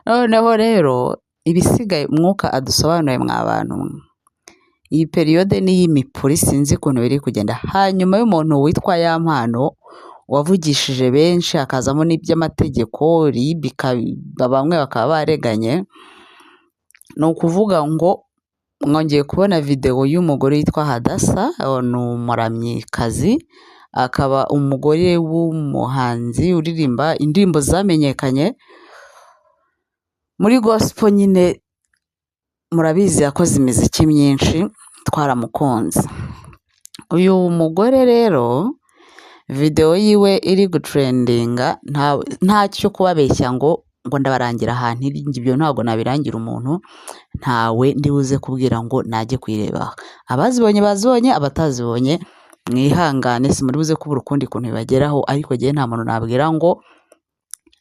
noneho rero ibisigaye Mwuka adusobanuriye mwa bantu mwe. Iyi periyode ni iy'imipuri sinzi ukuntu biri kugenda. Hanyuma y'umuntu witwa Yampano wavugishije benshi hakazamo n'iby'amategeko RIB bamwe bakaba bareganye. Ni ukuvuga ngo mwongeye kubona videwo y'umugore witwa Hadasa, ni umuramyikazi, akaba umugore w'umuhanzi uririmba indirimbo zamenyekanye muri gospel nyine, murabizi yakoze imiziki myinshi twaramukunze. Uyu mugore rero videwo yiwe iri gutrendinga, ntacyo kubabeshya ngo ndabarangira ahantu iri, ibyo ntabwo nabirangira umuntu, ntawe ndibuze kubwira ngo najye kuyirebaho. Abazibonye bazibonye, abatazibonye mwihangane, si muri buze kubura ukundi kuntu bibageraho, ariko jyewe nta muntu nabwira ngo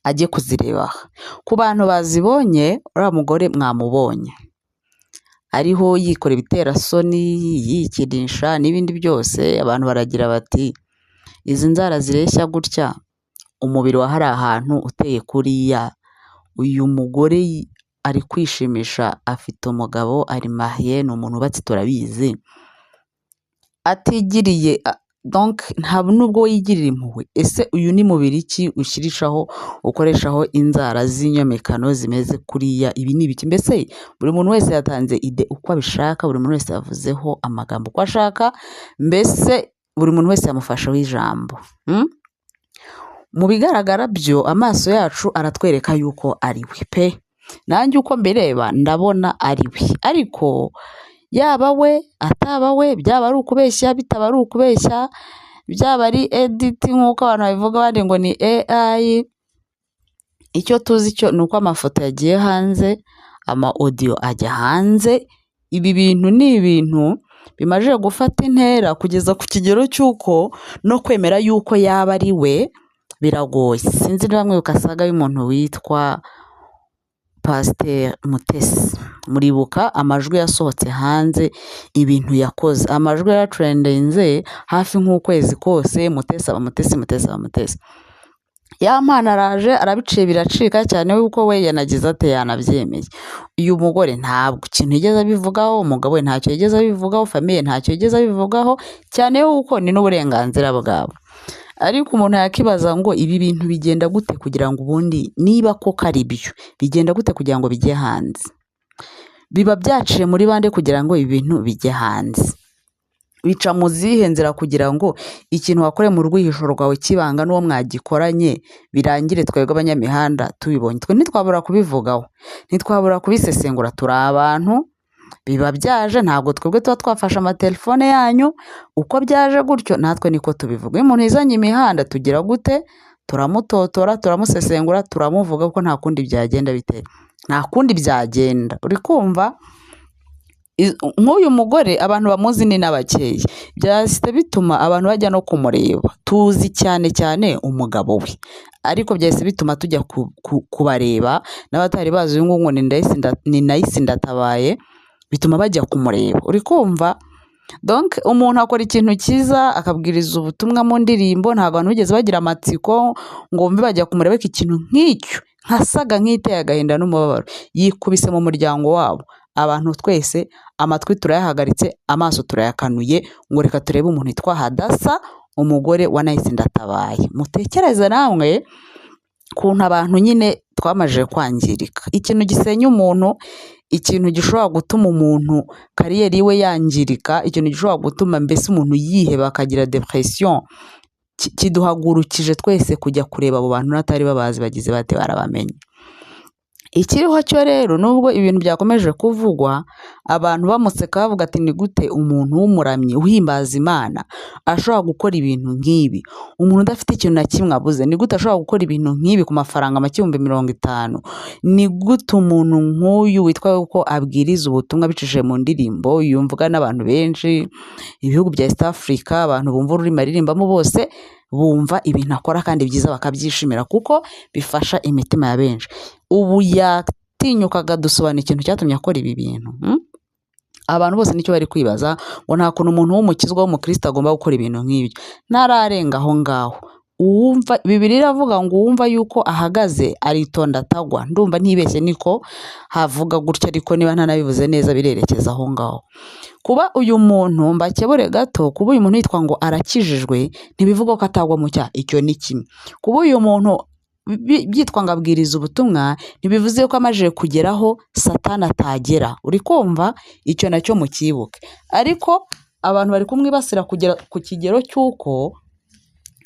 ajye kuzirebaho. Ku bantu bazibonye, uriya mugore mwamubonye ariho yikora ibiterasoni, yikinisha n'ibindi byose. Abantu baragira bati izi nzara zireshya gutya, umubiri wa hari ahantu uteye kuriya, uyu mugore ari kwishimisha, afite umugabo, ari mariye, ni umuntu ubatse turabizi, atigiriye donc nta nubwo yigirira impuhwe. Ese uyu ni mubiri ki ushyirishaho ukoreshaho inzara z'inyomekano zimeze kuriya? Ibi ni ibiki? Mbese buri muntu wese yatanze ide uko abishaka, buri muntu wese yavuzeho amagambo uko ashaka, mbese buri muntu wese yamufasheho ijambo. Mu bigaragara byo amaso yacu aratwereka yuko ari we pe. Nanjye uko mbireba ndabona ari we, ariko yaba we ataba we, byaba ari ukubeshya bitaba ari ukubeshya, byaba ari edit nk'uko abantu babivuga bandi ngo ni AI, icyo tuzi cyo ni uko amafoto yagiye hanze, ama audio ajya hanze. Ibi bintu ni ibintu bimaze gufata intera kugeza ku kigero cy'uko no kwemera yuko yaba ari we biragoye. Sinzi niba mwibuka saga y'umuntu witwa Pasteur Mutesi, muribuka amajwi yasohotse hanze, ibintu yakoze, amajwi yaratrendinze hafi nk'ukwezi kose, Mutesi aba Mutesi, Mutesi aba Mutesi. Yampano araje arabiciye biracika cyane yuko we yanagize ate yanabyemeye. Uyu mugore ntabwo ikintu yigeze abivugaho, umugabo we ntacyo yigeze abivugaho, famiye ntacyo yigeze abivugaho, cyane yuko ni n'uburenganzira bwabo. Ariko umuntu yakibaza ngo ibi bintu bigenda gute kugira ngo ubundi niba koko ari byo bigenda gute kugira ngo bijye hanze? Biba byaciye muri bande kugira ngo ibi bintu bijye hanze? Bica mu zihe nzira kugira ngo ikintu wakoreye mu rwihisho rwawe kibanga n'uwo mwagikoranye birangire twebwe abanyamihanda tubibonye? Twe ntitwabura kubivugaho, ntitwabura kubisesengura, turi abantu, biba byaje, ntabwo twebwe tuba twafashe amatelefone yanyu, uko byaje gutyo natwe niko tubivuga. Iyo umuntu yizanye imihanda tugira gute? Turamutotora, turamusesengura, turamuvuga kuko nta kundi byagenda bite, nta kundi byagenda. Uri kumva? Nk'uyu mugore abantu bamuzi ni n'abakeya, byahise bituma abantu bajya no kumureba. Tuzi cyane cyane umugabo we, ariko byahise bituma tujya kubareba n'abatari bazi uyu nguyu ngo ni Nayisi Ndatabaye, bituma bajya kumureba. Uri kumva? Donc umuntu akora ikintu cyiza akabwiriza ubutumwa mu ndirimbo, ntabwo abantu bigeze bagira amatsiko ngo bumve bajya kumureba ko ikintu nk'icyo nkasaga nk'iteye agahinda n'umubabaro yikubise mu muryango wabo. Abantu twese amatwi turayahagaritse, amaso turayakanuye, ngo reka turebe umuntu witwa Hadasa, umugore wa Nayisi Ndatabaye. Mutekereze namwe kuntu abantu nyine twamaje kwangirika. Ikintu gisenya umuntu, ikintu gishobora gutuma umuntu kariyeri iwe yangirika, ikintu gishobora gutuma mbese umuntu yiheba akagira depression, kiduhagurukije twese kujya kureba abo bantu natari babazi bagize bate barabamenye. Ikiriho cyo rero, nubwo ibintu byakomeje kuvugwa, abantu bamuseka bavuga ati ni gute umuntu w'umuramyi uhimbaza Imana ashobora gukora ibintu nk'ibi? Umuntu udafite ikintu na kimwe abuze, ni gute ashobora gukora ibintu nk'ibi ku mafaranga make 50,000? Ni gute umuntu nk'uyu witwa yuko abwiriza ubutumwa bicishije mu ndirimbo, yumvwa n'abantu benshi, ibihugu bya East Africa, abantu bumva ururimi aririmbamo bose bumva ibintu akora kandi byiza bakabyishimira kuko bifasha imitima ya benshi. Ubu yatinyukaga dusobanura ikintu cyatumye akora ibi bintu? Abantu bose nicyo bari kwibaza, ngo nta kuntu umuntu w'umukizwa w'umukristo agomba gukora ibintu nk'ibyo. Ntararenga aho ngaho, uwumva Bibiliya iravuga ngo uwumva yuko ahagaze aritonda atagwa, ndumva ntibeshye niko havuga gutya, ariko niba ntanabivuze neza birerekeza aho ngaho. Kuba uyu muntu mbakebure gato, kuba uyu muntu yitwa ngo arakijijwe ntibivuga ko atagwa mu cyaha, icyo ni kimwe. Kuba uyu muntu byitwa ngo abwiriza ubutumwa ntibivuze ko amajije kugeraho Satani atagera, uri kumva? Icyo nacyo mukibuke. Ariko abantu bari kumwibasira kugera ku kigero cy'uko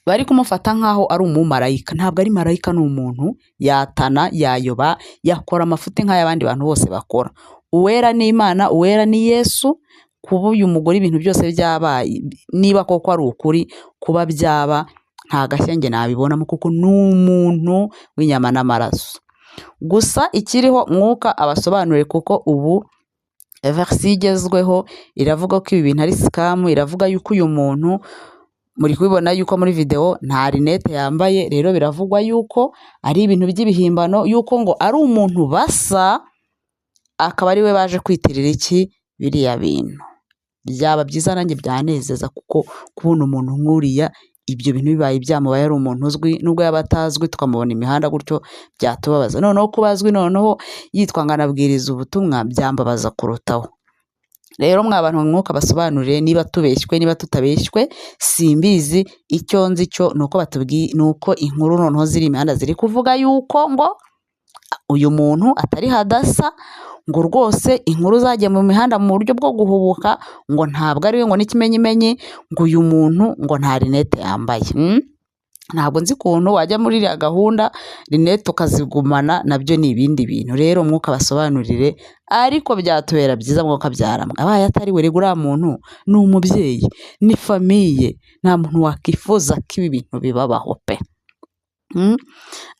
bari kumufata nk'aho ari umumarayika. Ntabwo ari marayika, ni umuntu, yatana, yayoba, yakora amafuti nk'ay'abandi bantu bose bakora. Uwera ni Imana, uwera ni Yesu. Kuba uyu mugore ibintu byose byabaye, niba koko ari ukuri, kuba byaba nta gashyenge nabibonamo, kuko ni umuntu w'inyama n'amaraso. Gusa ikiriho Mwuka abasobanurire, kuko ubu verisi igezweho iravuga ko ibi bintu ari sikamu. Iravuga yuko uyu muntu muri kubibona yuko muri video nta rinete yambaye, rero biravugwa yuko ari ibintu by'ibihimbano, yuko ngo ari umuntu basa, akaba ari we baje kwitirira iki biriya bintu. Byaba byiza nanjye byanezeza, kuko kubona umuntu nk'uriya ibyo bintu bibaye byamubaye, ari umuntu uzwi, nubwo yaba atazwi tukamubona imihanda gutyo byatubabaza. Noneho kuba azwi, noneho yitwa ngo anabwiriza ubutumwa, byambabaza kurutaho. Rero mwa bantu Mwuka basobanurire, niba tubeshywe niba tutabeshywe simbizi. Icyo nzi cyo nuko batubwiye, nuko inkuru noneho ziri imihanda ziri kuvuga yuko ngo uyu muntu atari hadasa, ngo rwose inkuru zagiye mu mihanda mu buryo bwo guhubuka, ngo ntabwo ari we, ngo n'ikimenyimenyi, ngo uyu muntu ngo nta rinete yambaye. Ntabwo nzi ukuntu wajya muri iriya gahunda rinete ukazigumana, nabyo ni ibindi bintu. Rero Mwuka basobanurire, ariko byatubera byiza Mwuka byaramwe abaye atari we. Rega uriya muntu ni umubyeyi, ni famiye, nta muntu wakifuza ko ibi bintu bibabaho pe.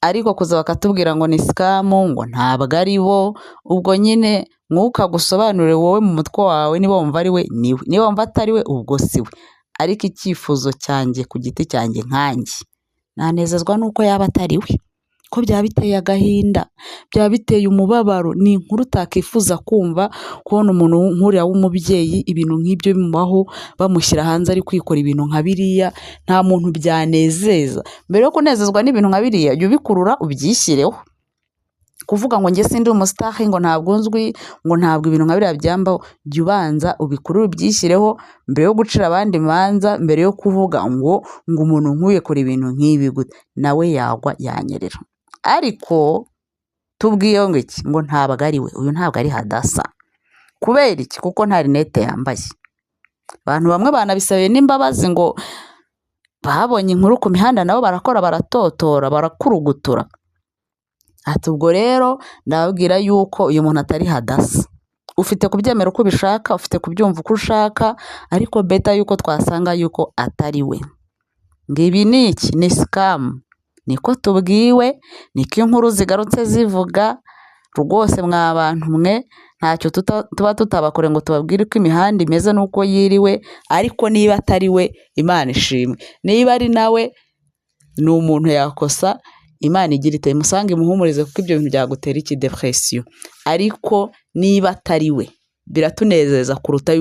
Ariko kuza bakatubwira ngo ni sikamu, ngo ntabwo ari bo, ubwo nyine Mwuka gusobanurire wowe mu mutwe wawe, niba wumva ari we niwe, niba wumva atari we ubwo si we. Ariko icyifuzo cyanjye ku giti cyanjye nkanjye, nanezezwa nuko yaba atari we, ko byaba biteye agahinda, byaba biteye umubabaro. Ni inkuru utakifuza kumva, kubona umuntu nk'uriya w'umubyeyi ibintu nk'ibyo bimubaho, bamushyira hanze ari kwikora ibintu nka biriya. Nta muntu byanezeza. Mbere yo kunezezwa n'ibintu nka biriya, jya ubikurura ubyishyireho. Kuvuga ngo njye sindi umusitahi, ngo ntabwo nzwi, ngo ntabwo ibintu nka biriya byambaho, jya ubanza ubikurure ubyishyireho mbere yo gucira abandi imanza, mbere yo kuvuga ngo umuntu nk'uyu akora ibintu nk'ibi gute, nawe yagwa yanyerera. Ariko tubwiye ngo iki, ngo ntabwo ari we, uyu ntabwo ari hadasa. Kubera iki? Kuko nta rinete yambaye. Abantu bamwe banabisabiye n'imbabazi, ngo babonye inkuru ku mihanda nabo barakora, baratotora, barakurugutura. Ati ubwo rero ndababwira yuko uyu muntu atari hadasa. Ufite kubyemera uko ubishaka, ufite kubyumva uko ushaka, ariko beta yuko twasanga yuko atari we. Ngo ibi ni iki? Ni sikamu. Niko tubwiwe, niko inkuru zigarutse zivuga. Rwose mwa bantu mwe, ntacyo tuba tutabakore ngo tubabwire ko imihanda imeze n'uko yiriwe. Ariko niba atari we, Imana ishimwe. Niba ari nawe, ni umuntu yakosa, Imana igira ite musange imuhumurize, kuko ibyo bintu byagutera iki depression. Ariko niba atari we, biratunezeza kuruta